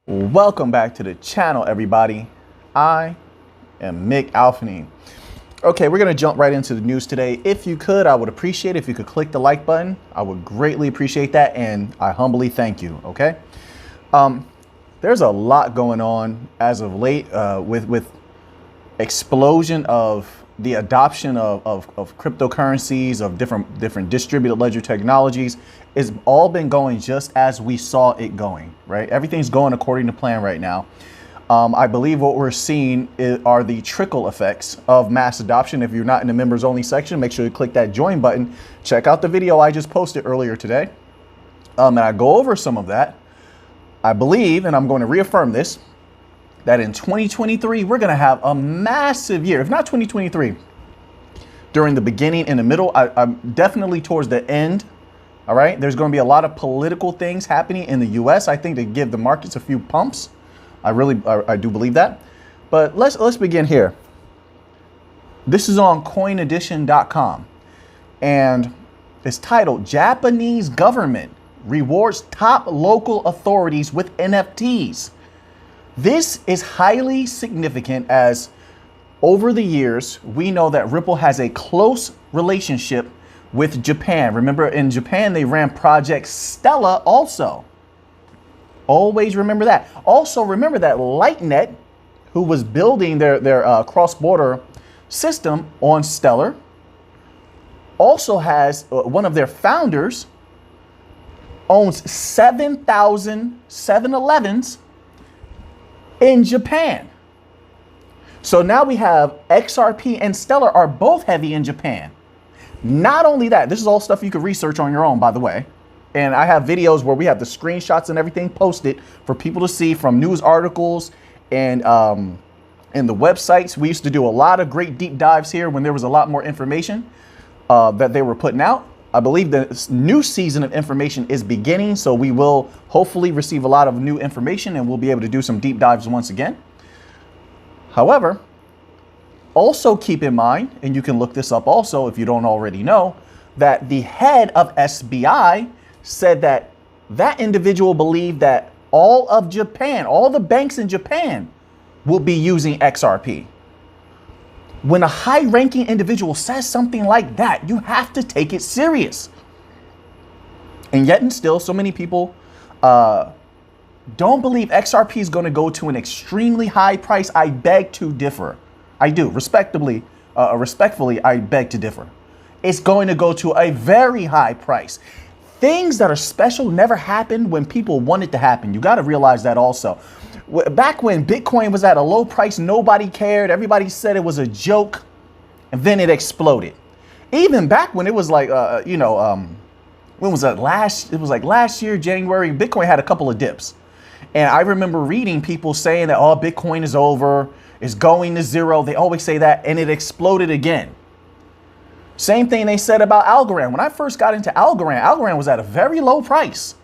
Welcome back to the channel, everybody. I am Mick Alfany. Okay, we're going to jump right into the news today. If you could, I would appreciate it if you could click the like button. I would greatly appreciate that, and I humbly thank you, okay? There's a lot going on as of late with explosion of the adoption of cryptocurrencies, of different distributed ledger technologies. It's all been going just as we saw it going, right? Everything's going according to plan right now. I believe what we're seeing are the trickle effects of mass adoption. If you're not in the members only section, make sure you click that join button. Check out the video I just posted earlier today. And I go over some of that. I believe, and I'm going to reaffirm this, that in 2023, we're going to have a massive year. If not 2023, during the beginning, in the middle, I'm definitely towards the end. All right. There's going to be a lot of political things happening in the US, I think, to give the markets a few pumps. I do believe that. But let's begin here. This is on coinedition.com, and it's titled Japanese Government Rewards Top Local Authorities with NFTs. This is highly significant as over the years, we know that Ripple has a close relationship with Japan. Remember, in Japan, they ran Project Stella also. Always remember that. Also, remember that LightNet, who was building their cross-border system on Stellar, also has one of their founders owns 7,000 7-Elevens in Japan. So now we have XRP and Stellar are both heavy in Japan. Not only that, this is all stuff you can research on your own, by the way. And I have videos where we have the screenshots and everything posted for people to see from news articles and the websites. We used to do a lot of great deep dives here when there was a lot more information that they were putting out. I believe the new season of information is beginning, so we will hopefully receive a lot of new information and we'll be able to do some deep dives once again. However, also keep in mind, and you can look this up also if you don't already know, that the head of SBI said that that individual believed that all of Japan, all the banks in Japan will be using XRP. When a high-ranking individual says something like that, you have to take it serious. And yet and still, so many people don't believe XRP is going to go to an extremely high price. I beg to differ. I do. Respectfully, I beg to differ. It's going to go to a very high price. Things that are special never happened when people want it to happen. You got to realize that also. Back when Bitcoin was at a low price, nobody cared. Everybody said it was a joke, and then it exploded. Even back when it was like, when was that it was like last year, January, Bitcoin had a couple of dips. And I remember reading people saying that, oh, Bitcoin is over, it's going to zero. They always say that, and it exploded again. Same thing they said about Algorand. When I first got into Algorand was at a very low price.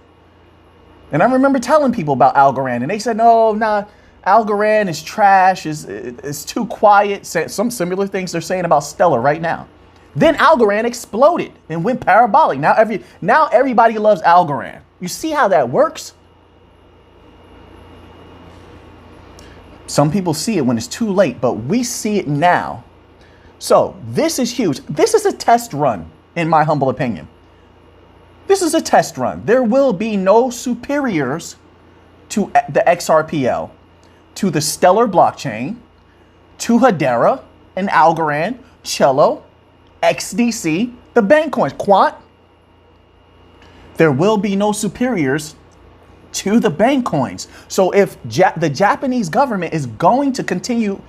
And I remember telling people about Algorand, and they said, no, nah, Algorand is trash, it's too quiet. Some similar things they're saying about Stellar right now. Then Algorand exploded and went parabolic. Now everybody loves Algorand. You see how that works? Some people see it when it's too late, but we see it now. So this is huge. This is a test run, in my humble opinion. This is a test run. There will be no superiors to the XRPL, to the Stellar blockchain, to Hedera and Algorand, Cello, XDC, the bank coins, Quant. There will be no superiors to the bank coins. So if the Japanese government is going to continue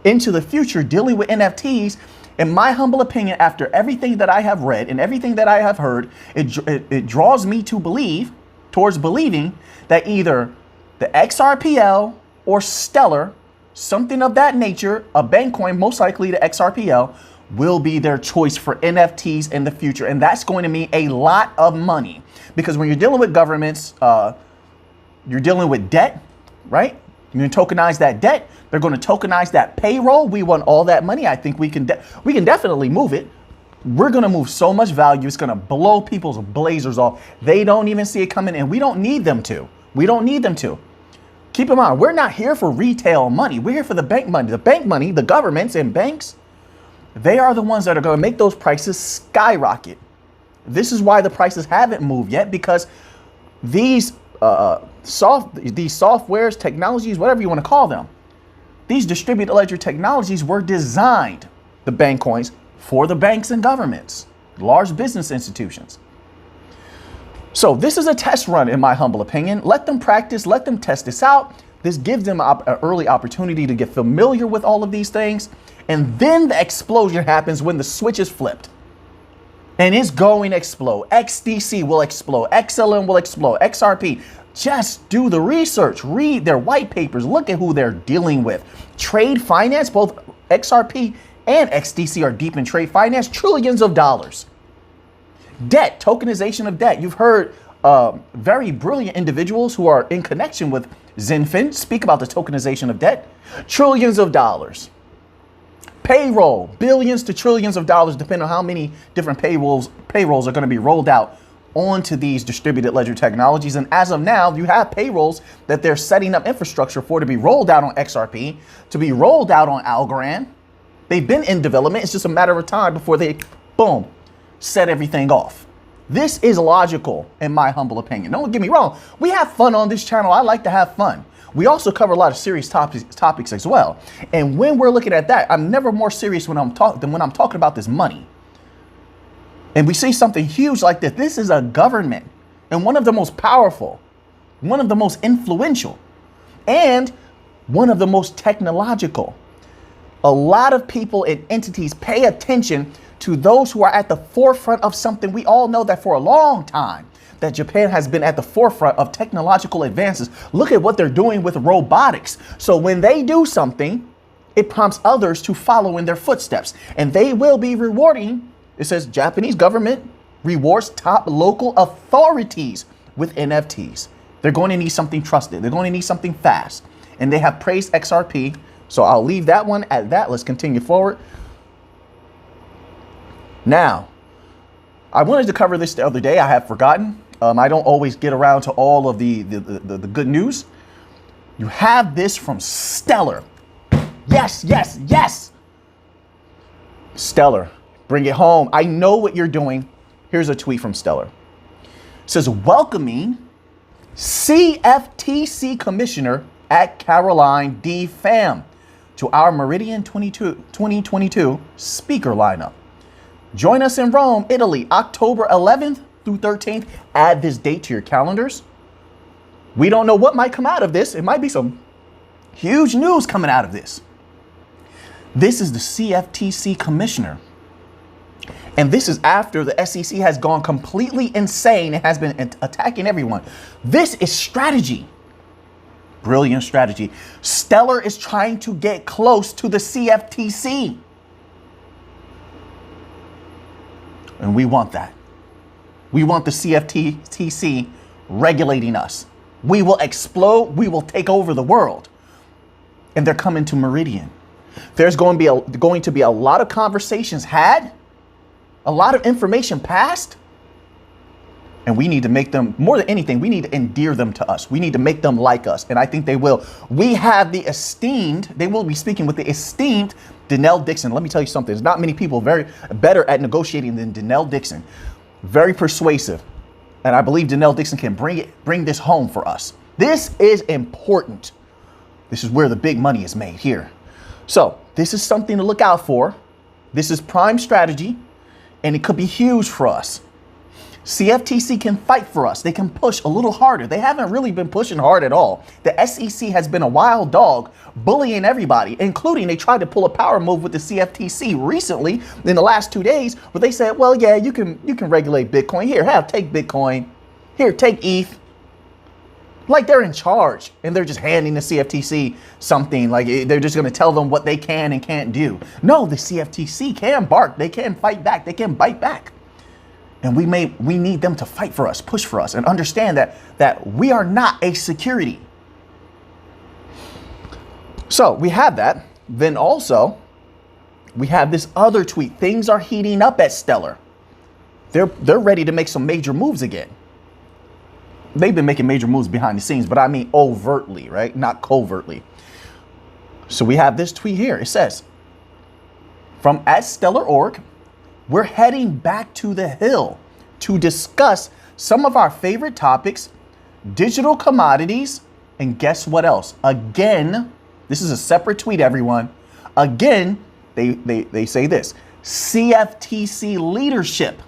into the future dealing with NFTs, in my humble opinion, after everything that I have read and everything that I have heard, it draws me to towards believing that either the XRPL or Stellar, something of that nature, a bank coin, most likely the XRPL, will be their choice for NFTs in the future. And that's going to mean a lot of money, because when you're dealing with governments, you're dealing with debt, right? You're going to tokenize that debt. They're going to tokenize that payroll. We want all that money. I think we can definitely move it. We're going to move so much value. It's going to blow people's blazers off. They don't even see it coming, and we don't need them to. We don't need them to. Keep in mind, we're not here for retail money. We're here for the bank money. The bank money, the governments and banks, they are the ones that are going to make those prices skyrocket. This is why the prices haven't moved yet, because these softwares, technologies, whatever you want to call them, these distributed ledger technologies were designed, the bank coins, for the banks and governments, large business institutions. So this is a test run, in my humble opinion. Let them practice, let them test this out. This gives them an early opportunity to get familiar with all of these things. And then the explosion happens when the switch is flipped. And it's going to explode. XDC will explode. XLM will explode. XRP. Just do the research. Read their white papers. Look at who they're dealing with. Trade finance, both XRP and XDC are deep in trade finance. Trillions of dollars. Debt, tokenization of debt. You've heard very brilliant individuals who are in connection with Zenfin speak about the tokenization of debt. Trillions of dollars. Payroll, billions to trillions of dollars, depending on how many different payrolls are going to be rolled out onto these distributed ledger technologies. And as of now, you have payrolls that they're setting up infrastructure for to be rolled out on XRP, to be rolled out on Algorand. They've been in development. It's just a matter of time before they, boom, set everything off. This is logical, in my humble opinion. Don't get me wrong. We have fun on this channel. I like to have fun. We also cover a lot of serious topics as well. And when we're looking at that, I'm never more serious than when I'm talking about this money. And we see something huge like this. This is a government, and one of the most powerful, one of the most influential, and one of the most technological. A lot of people and entities pay attention to those who are at the forefront of something. We all know that for a long time, that Japan has been at the forefront of technological advances. Look at what they're doing with robotics. So when they do something, it prompts others to follow in their footsteps. And they will be rewarding, it says Japanese government rewards top local authorities with NFTs. They're going to need something trusted. They're going to need something fast. And they have praised XRP. So I'll leave that one at that. Let's continue forward. Now, I wanted to cover this the other day. I have forgotten. I don't always get around to all of the good news. You have this from Stellar. Yes, yes, yes. Stellar, bring it home. I know what you're doing. Here's a tweet from Stellar. It says, welcoming CFTC Commissioner at Caroline D. Pham to our Meridian 2022 speaker lineup. Join us in Rome, Italy, October 11th through 13th. Add this date to your calendars. We don't know what might come out of this. It might be some huge news coming out of this. This is the CFTC commissioner. And this is after the SEC has gone completely insane and has been attacking everyone. This is strategy. Brilliant strategy. Stellar is trying to get close to the CFTC. And we want that. We want the CFTC regulating us. We will explode. We will take over the world. And they're coming to Meridian. There's going to be a lot of conversations had, a lot of information passed. And we need to make them, more than anything, we need to endear them to us. We need to make them like us. And I think they will. We have the esteemed, they will be speaking with the esteemed Denell Dixon. Let me tell you something. There's not many people very better at negotiating than Denell Dixon. Very persuasive. And I believe Denell Dixon can bring this home for us. This is important. This is where the big money is made here. So this is something to look out for. This is prime strategy, and it could be huge for us. CFTC can fight for us. They can push a little harder. They haven't really been pushing hard at all. The SEC has been a wild dog, bullying everybody, including they tried to pull a power move with the CFTC recently in the last 2 days, where they said, well, yeah, you can regulate Bitcoin. Here, take Bitcoin. Here, take ETH. Like they're in charge, and they're just handing the CFTC something, like they're just going to tell them what they can and can't do. No, the CFTC can bark. They can fight back. They can bite back. And we need them to fight for us, push for us, and understand that we are not a security. So we have that. Then also, we have this other tweet. Things are heating up at Stellar. They're ready to make some major moves again. they've been making major moves behind the scenes, but I mean overtly, right? Not covertly. So we have this tweet here. It says, from @Stellar.org, we're heading back to the Hill to discuss some of our favorite topics, digital commodities, and guess what else? Again, this is a separate tweet, everyone. Again, they say this, CFTC leadership.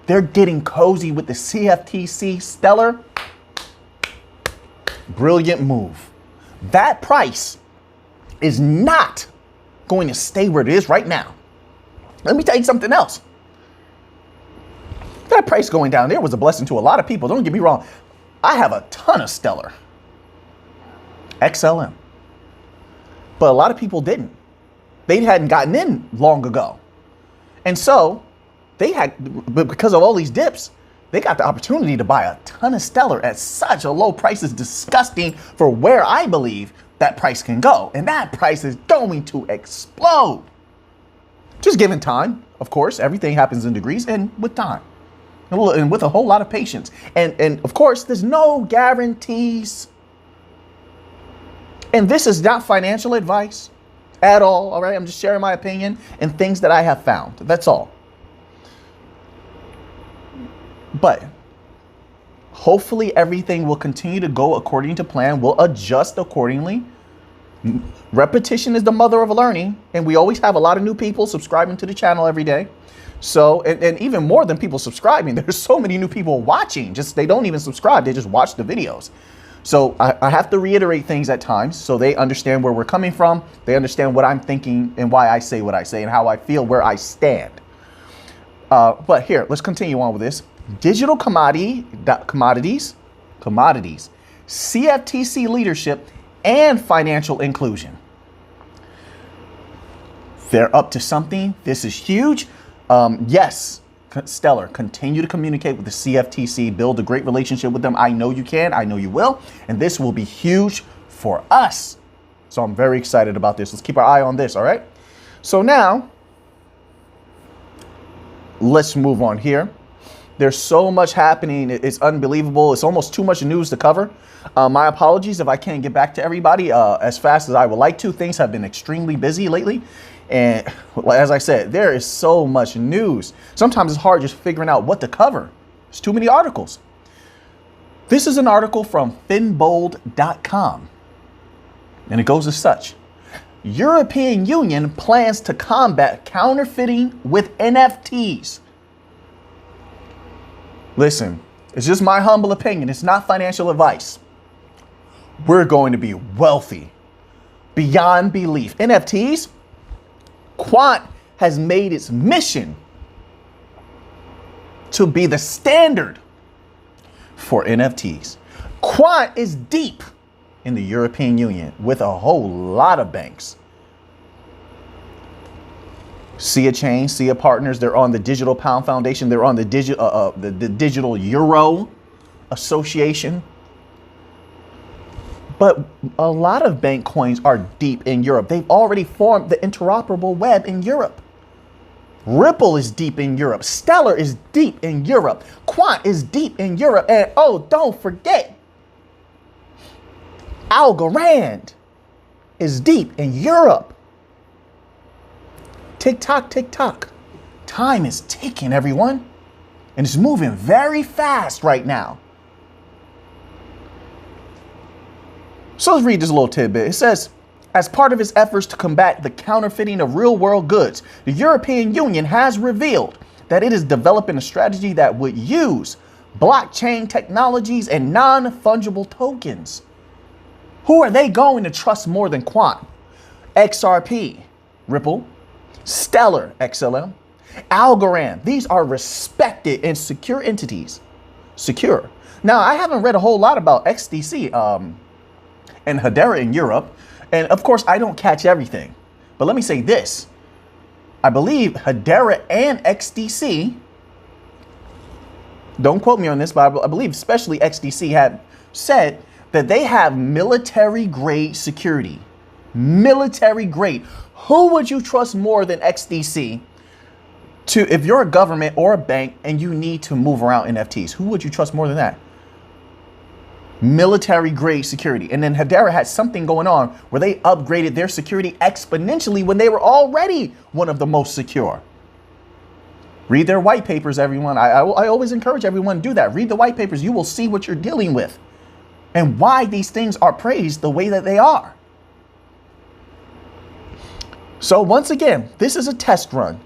They're getting cozy with the CFTC. Stellar, brilliant move. That price is not going to stay where it is right now. Let me tell you something else. That price going down there was a blessing to a lot of people. Don't get me wrong. I have a ton of Stellar XLM, but a lot of people didn't. They hadn't gotten in long ago. And so they had, but because of all these dips, they got the opportunity to buy a ton of Stellar at such a low price. It's disgusting for where I believe that price can go. And that price is going to explode. Just given time, of course, everything happens in degrees and with time and with a whole lot of patience. And of course, there's no guarantees. And this is not financial advice at all. Right. I'm just sharing my opinion and things that I have found. That's all. But hopefully everything will continue to go according to plan. We'll adjust accordingly. Repetition is the mother of learning. And we always have a lot of new people subscribing to the channel every day. So, and even more than people subscribing, there's so many new people watching. Just they don't even subscribe. They just watch the videos. So I have to reiterate things at times so they understand where we're coming from. They understand what I'm thinking and why I say what I say and how I feel, where I stand. But here, let's continue on with this. Digital commodities, CFTC leadership, and financial inclusion. They're up to something. This is huge. Yes, Stellar, continue to communicate with the CFTC, build a great relationship with them. I know you can, I know you will, and this will be huge for us. So I'm very excited about this. Let's keep our eye on this, all right? So now, let's move on here. There's so much happening. It's unbelievable. It's almost too much news to cover. My apologies if I can't get back to everybody as fast as I would like to. Things have been extremely busy lately. And as I said, there is so much news. Sometimes it's hard just figuring out what to cover. There's too many articles. This is an article from finbold.com. And it goes as such. European Union plans to combat counterfeiting with NFTs. Listen, it's just my humble opinion. It's not financial advice. We're going to be wealthy beyond belief. NFTs, Quant has made its mission to be the standard for NFTs. Quant is deep in the European Union with a whole lot of banks. SIA Chain, SIA Partners, they're on the Digital Pound Foundation. They're on the Digital Euro Association. But a lot of bank coins are deep in Europe. They've already formed the interoperable web in Europe. Ripple is deep in Europe. Stellar is deep in Europe. Quant is deep in Europe. And oh, don't forget, Algorand is deep in Europe. Tick tock, tick tock. Time is ticking, everyone. And it's moving very fast right now. So let's read this little tidbit. It says, as part of its efforts to combat the counterfeiting of real world goods, the European Union has revealed that it is developing a strategy that would use blockchain technologies and non-fungible tokens. Who are they going to trust more than Quant? XRP, Ripple, Stellar, XLM, Algorand. These are respected and secure entities. Secure. Now, I haven't read a whole lot about XDC and Hedera in Europe. And of course, I don't catch everything. But let me say this. I believe Hedera and XDC, don't quote me on this, but I believe especially XDC had said that they have military grade security. Military grade. Who would you trust more than XDC if you're a government or a bank and you need to move around NFTs? Who would you trust more than that? military grade security. And then Hedera had something going on where they upgraded their security exponentially when they were already one of the most secure. Read their white papers, everyone. I always encourage everyone to do that. Read the white papers. You will see what you're dealing with and why these things are praised the way that they are. So once again, this is a test run.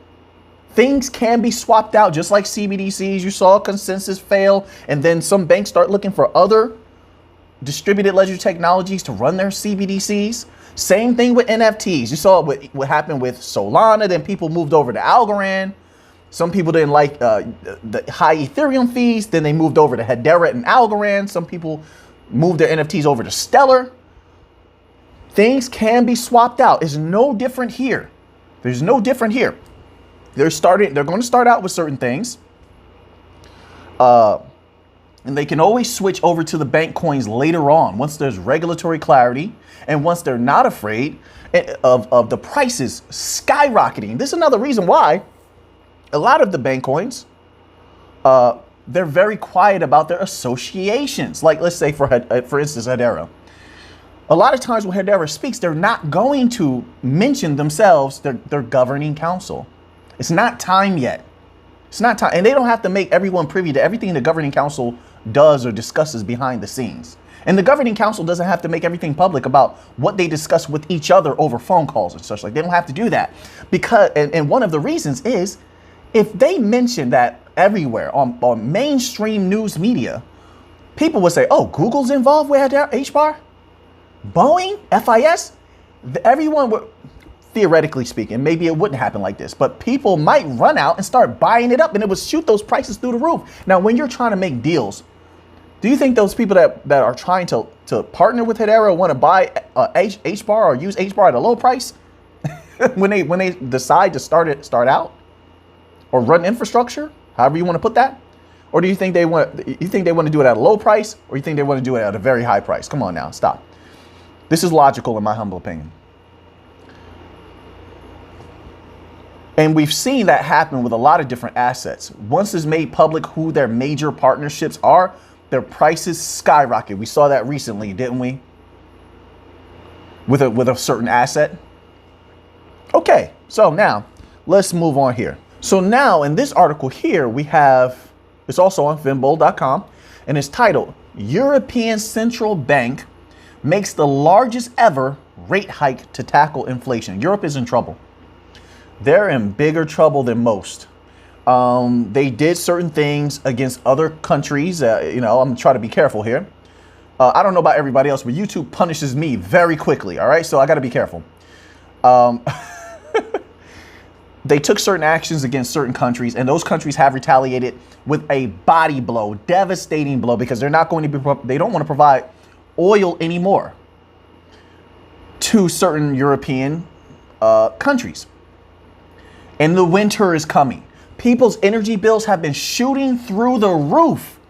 Things can be swapped out just like CBDCs. You saw consensus fail, and then some banks start looking for other distributed ledger technologies to run their CBDCs. Same thing with NFTs. You saw what happened with Solana. Then people moved over to Algorand. Some people didn't like the high Ethereum fees. Then they moved over to Hedera and Algorand. Some people moved their NFTs over to Stellar. Things can be swapped out. It's no different here. There's no different here. They're going to start out with certain things. And they can always switch over to the bank coins later on once there's regulatory clarity and once they're not afraid of the prices skyrocketing. This is another reason why a lot of the bank coins, they're very quiet about their associations. Like, let's say, for instance, Hedera. A lot of times when Hedera speaks, they're not going to mention themselves, their governing council. It's not time yet. It's not time. And they don't have to make everyone privy to everything the governing council does or discusses behind the scenes. And the governing council doesn't have to make everything public about what they discuss with each other over phone calls and such. Like, they don't have to do that. Because, and one of the reasons is, if they mention that everywhere on mainstream news media, people would say, oh, Google's involved with HBAR? Boeing, FIS, everyone would, theoretically speaking, maybe it wouldn't happen like this, but people might run out and start buying it up and it would shoot those prices through the roof. Now, when you're trying to make deals, do you think those people that are trying to partner with Hedera want to buy HBAR or use HBAR at a low price when they decide to start out or run infrastructure, however you want to put that? Or do you think they want to do it at a low price, or you think they want to do it at a very high price? Come on now, stop. This is logical in my humble opinion. And we've seen that happen with a lot of different assets. Once it's made public who their major partnerships are, their prices skyrocket. We saw that recently, didn't we? With a certain asset. Okay, so now let's move on here. So now in this article here, we have, it's also on finbold.com, and it's titled, European Central Bank makes the largest ever rate hike to tackle inflation. Europe is in trouble. They're in bigger trouble than most. They did certain things against other countries. I'm trying to be careful here. I don't know about everybody else, but YouTube punishes me very quickly. All right, so I got to be careful. They took certain actions against certain countries, and those countries have retaliated with a body blow, devastating blow, because they're not going to be. They don't want to provide oil anymore to certain European countries. And the winter is coming. People's energy bills have been shooting through the roof.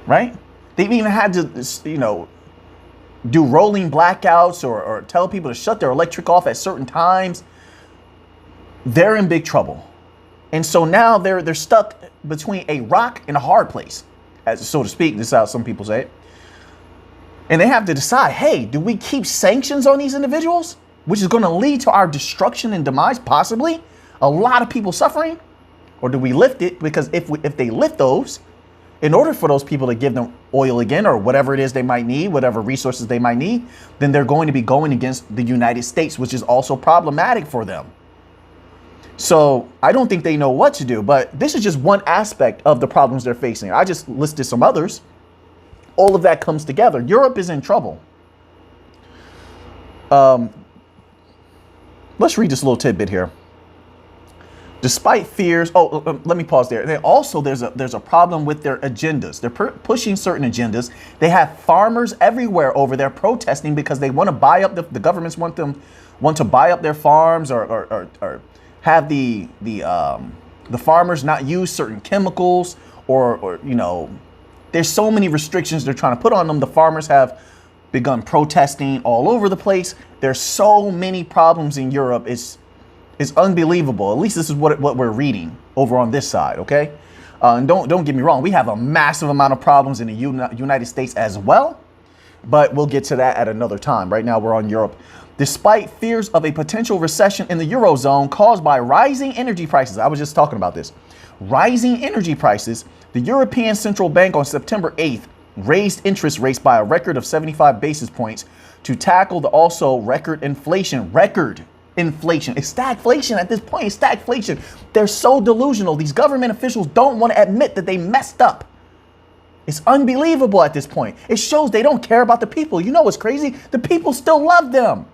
Right? They've even had to, do rolling blackouts or tell people to shut their electric off at certain times. They're in big trouble. And so now they're stuck between a rock and a hard place, so to speak. This is how some people say it. And they have to decide, hey, do we keep sanctions on these individuals, which is going to lead to our destruction and demise, possibly a lot of people suffering? Or do we lift it? Because if they lift those, in order for those people to give them oil again, or whatever it is they might need, whatever resources they might need, then they're going to be going against the United States, which is also problematic for them. So I don't think they know what to do, but this is just one aspect of the problems they're facing. I just listed some others. All of that comes together. Europe is in trouble. Let's read this little tidbit here. Despite fears, let me pause there. Then also there's a problem with their agendas. They're pushing certain agendas. They have farmers everywhere over there protesting because they want to buy up the governments want to buy up their farms or have the farmers not use certain chemicals or there's so many restrictions they're trying to put on them. The farmers have begun protesting all over the place. There's so many problems in Europe. It's unbelievable. At least this is what we're reading over on this side. Okay. And don't get me wrong, we have a massive amount of problems in the United States as well, but we'll get to that at another time. Right now, we're on Europe. Despite fears of a potential recession in the Eurozone caused by rising energy prices, I was just talking about this, rising energy prices, the European Central Bank on September 8th raised interest rates by a record of 75 basis points to tackle the also record inflation. It's stagflation at this point. It's stagflation. They're so delusional. These government officials don't want to admit that they messed up. It's unbelievable at this point. It shows they don't care about the people. You know what's crazy? The people still love them.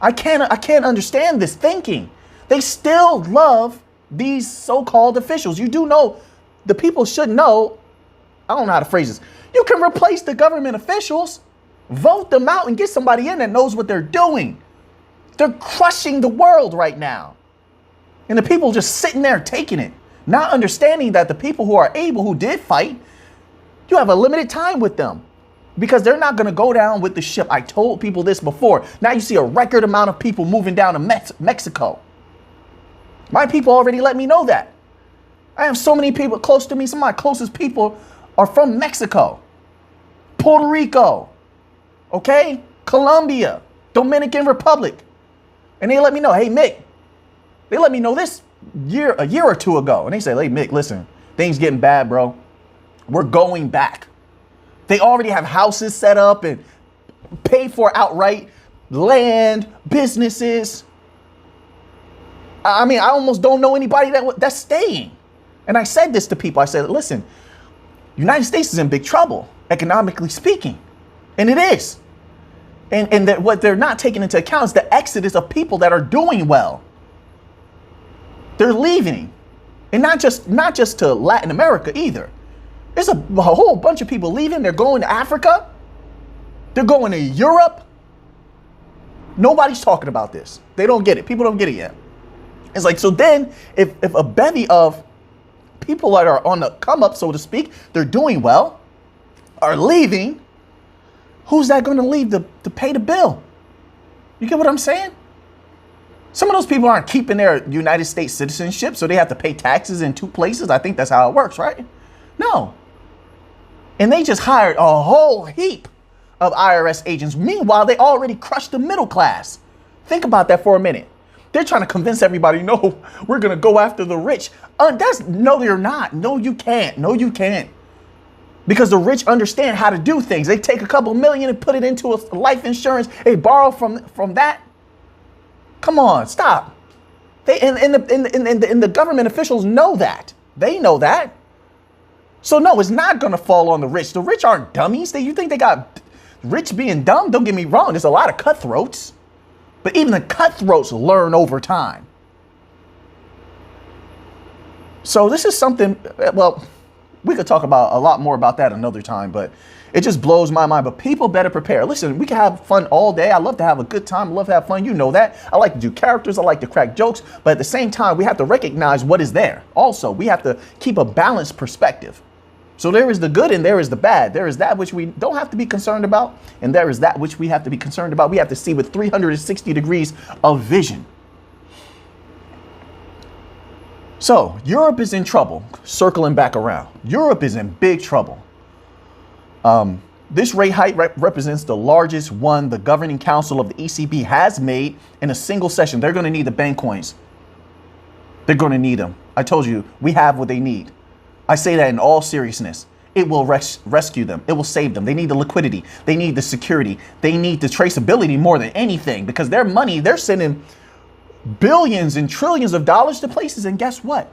I can't understand this thinking. They still love these so-called officials. You do know, the people should know, I don't know how to phrase this. You can replace the government officials, vote them out, and get somebody in that knows what they're doing. They're crushing the world right now. And the people just sitting there taking it, not understanding that the people who are able, who did fight, you have a limited time with them because they're not going to go down with the ship. I told people this before. Now you see a record amount of people moving down to Mexico. My people already let me know that. I have so many people close to me. Some of my closest people are from Mexico, Puerto Rico, okay, Colombia, Dominican Republic. And they let me know, hey, Mick, they let me know this a year or two ago. And they say, hey, Mick, listen, things getting bad, bro. We're going back. They already have houses set up and paid for outright, land, businesses. I mean, I almost don't know anybody that's staying. And I said this to people. I said, listen, United States is in big trouble, economically speaking. And it is. And that what they're not taking into account is the exodus of people that are doing well. They're leaving. And not just to Latin America either. There's a whole bunch of people leaving. They're going to Africa. They're going to Europe. Nobody's talking about this. They don't get it. People don't get it yet. It's like, so then if a bevy of people that are on the come up, so to speak, they're doing well, are leaving, who's that going to leave to pay the bill? You get what I'm saying? Some of those people aren't keeping their United States citizenship, so they have to pay taxes in two places. I think that's how it works, right? No. And they just hired a whole heap of IRS agents. Meanwhile, they already crushed the middle class. Think about that for a minute. They're trying to convince everybody, no, we're going to go after the rich. No, you're not. No, you can't. No, you can't. Because the rich understand how to do things. They take a couple million and put it into a life insurance. They borrow from that. Come on, stop. And the government officials know that. They know that. So no, it's not going to fall on the rich. The rich aren't dummies. You think they got rich being dumb? Don't get me wrong. There's a lot of cutthroats. But even the cutthroats learn over time. So this is something, well, we could talk about a lot more about that another time, but it just blows my mind. But people better prepare. Listen, we can have fun all day. I love to have a good time. I love to have fun. You know that. I like to do characters. I like to crack jokes. But at the same time, we have to recognize what is there. Also, we have to keep a balanced perspective. So there is the good and there is the bad. There is that which we don't have to be concerned about. And there is that which we have to be concerned about. We have to see with 360 degrees of vision. So Europe is in trouble. Circling back around. Europe is in big trouble. This rate hike represents the largest one the governing council of the ECB has made in a single session. They're going to need the bank coins. They're going to need them. I told you, we have what they need. I say that in all seriousness. It will rescue them. It will save them. They need the liquidity. They need the security. They need the traceability more than anything because their money, they're sending billions and trillions of dollars to places. And guess what?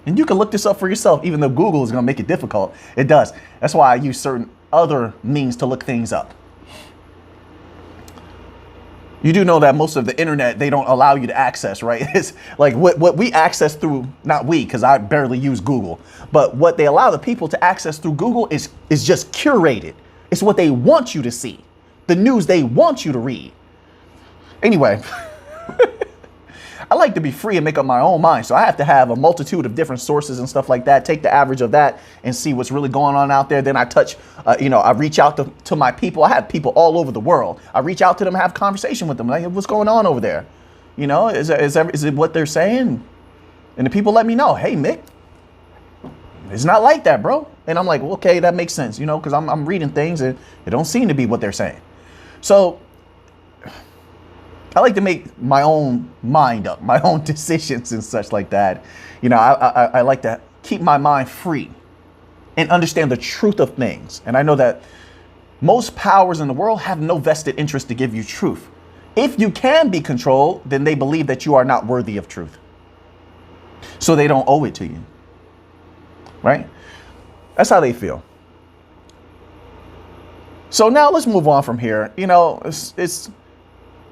And you can look this up for yourself, even though Google is going to make it difficult. It does. That's why I use certain other means to look things up. You do know that most of the internet, they don't allow you to access, right? It's like what we access through, not we, because I barely use Google, but what they allow the people to access through Google is just curated. It's what they want you to see, the news they want you to read. Anyway, I like to be free and make up my own mind. So I have to have a multitude of different sources and stuff like that. Take the average of that and see what's really going on out there. Then I touch, I reach out to my people. I have people all over the world. I reach out to them, have conversation with them. Like, what's going on over there? You know, is it what they're saying? And the people let me know. Hey, Mick, It's not like that, bro. And I'm like, well, okay, that makes sense, you know, because I'm reading things and it don't seem to be what they're saying. So I like to make my own mind up, my own decisions and such like that. You know, I like to keep my mind free and understand the truth of things. And I know that most powers in the world have no vested interest to give you truth. If you can be controlled, then they believe that you are not worthy of truth. So they don't owe it to you. Right? That's how they feel. So now let's move on from here. You know,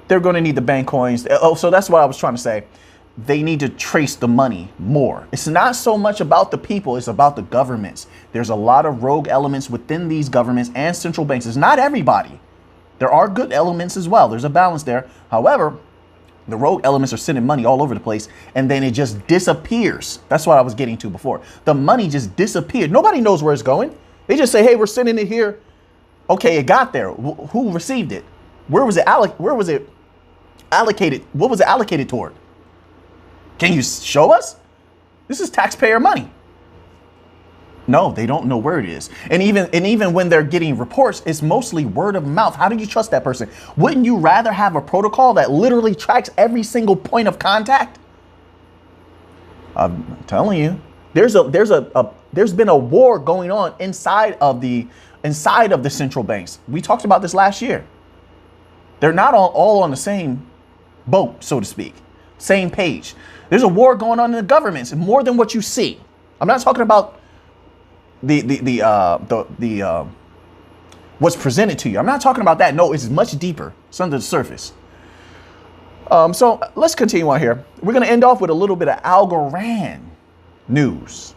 they're going to need the bank coins. Oh, so that's what I was trying to say. They need to trace the money more. It's not so much about the people. It's about the governments. There's a lot of rogue elements within these governments and central banks. It's not everybody. There are good elements as well. There's a balance there. However, the rogue elements are sending money all over the place and then it just disappears. That's what I was getting to before. The money just disappeared. Nobody knows where it's going. They just say, hey, we're sending it here. Okay, it got there. Who received it? Where was it allocated? What was it allocated toward? Can you show us? This is taxpayer money. No, they don't know where it is. And even when they're getting reports, it's mostly word of mouth. How do you trust that person? Wouldn't you rather have a protocol that literally tracks every single point of contact? I'm telling you, there's been a war going on inside of the central banks. We talked about this last year. They're not all on the same boat, so to speak, same page. There's a war going on in the governments, more than what you see. I'm not talking about what's presented to you. I'm not talking about that. No, it's much deeper. It's under the surface. So let's continue on here. We're going to end off with a little bit of Algorand news.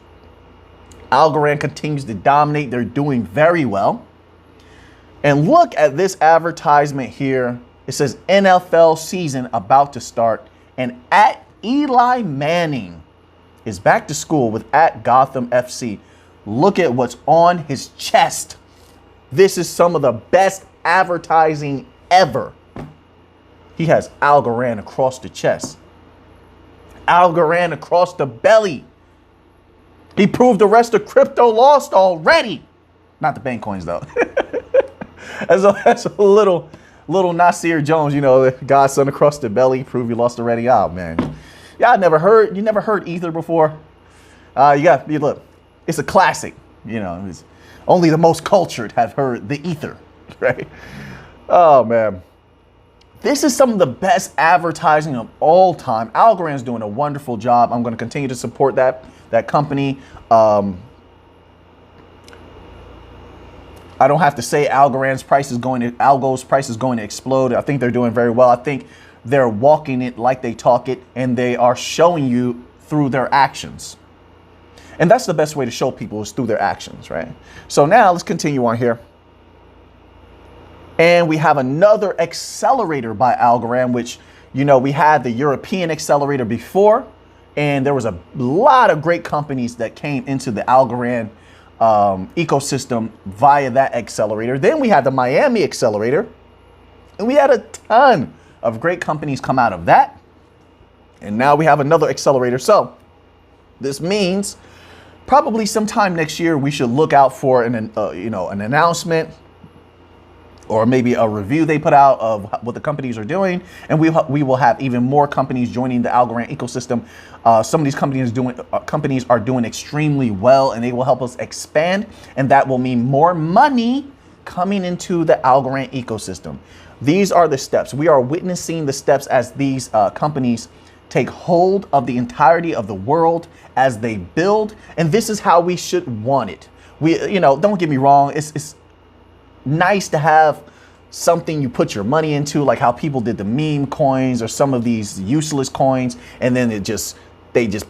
Algorand continues to dominate. They're doing very well. And look at this advertisement here. It says NFL season about to start. And at Eli Manning is back to school with at Gotham FC. Look at what's on his chest. This is some of the best advertising ever. He has Algorand across the chest. Algorand across the belly. He proved the rest of crypto lost already. Not the bank coins though. That's a little Nasir Jones, you know, Godson across the belly, prove you lost already. Oh man. Yeah, you never heard Ether before. Look, it's a classic, you know, it's only the most cultured have heard the Ether, right? Oh man. This is some of the best advertising of all time. Algorand's doing a wonderful job. I'm going to continue to support that company. I don't have to say Algo's price is going to explode. I think they're doing very well. I think they're walking it like they talk it, and they are showing you through their actions. And that's the best way to show people is through their actions, right? So now let's continue on here. And we have another accelerator by Algorand, which, you know, we had the European accelerator before, and there was a lot of great companies that came into the Algorand ecosystem via that accelerator. Then we had the Miami accelerator, and we had a ton of great companies come out of that. And now we have another accelerator. So this means probably sometime next year, we should look out for an announcement or maybe a review they put out of what the companies are doing. And we will have even more companies joining the Algorand ecosystem. Some of these companies are doing extremely well, and they will help us expand. And that will mean more money coming into the Algorand ecosystem. These are the steps. We are witnessing the steps as these companies take hold of the entirety of the world as they build. And this is how we should want it. Don't get me wrong. It's nice to have something you put your money into, like how people did the meme coins or some of these useless coins, and then they just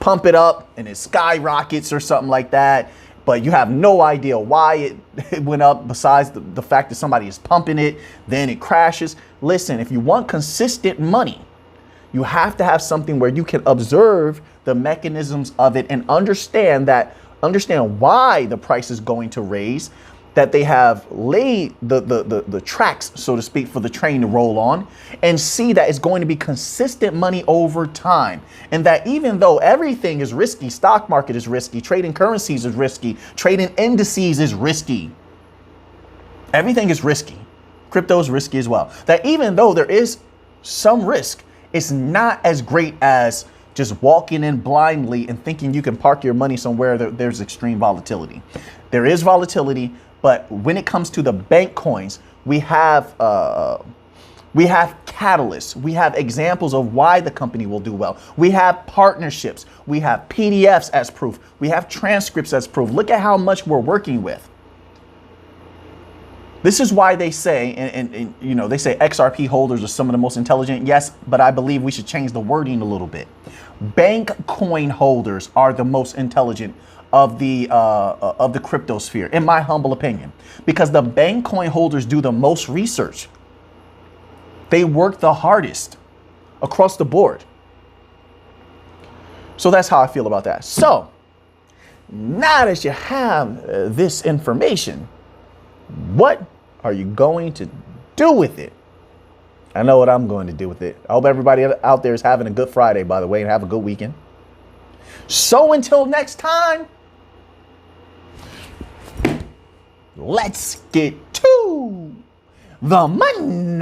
pump it up and it skyrockets or something like that. But you have no idea why it went up besides the fact that somebody is pumping it, then it crashes. Listen, if you want consistent money, you have to have something where you can observe the mechanisms of it and understand why the price is going to raise. that they have laid the tracks, so to speak, for the train to roll on, and see that it's going to be consistent money over time. And that even though everything is risky, stock market is risky, trading currencies is risky, trading indices is risky, everything is risky. Crypto is risky as well. That even though there is some risk, it's not as great as just walking in blindly and thinking you can park your money somewhere there's extreme volatility. There is volatility, but when it comes to the bank coins, we have catalysts. We have examples of why the company will do well. We have partnerships. We have PDFs as proof. We have transcripts as proof. Look at how much we're working with. This is why they say, and you know, they say XRP holders are some of the most intelligent. Yes, but I believe we should change the wording a little bit. Bank coin holders are the most intelligent of the crypto sphere, in my humble opinion, because the bank coin holders do the most research. They work the hardest across the board. So that's how I feel about that. So now that you have this information, what are you going to do with it? I know what I'm going to do with it. I hope everybody out there is having a good Friday, by the way, and have a good weekend. So until next time, let's get to the money.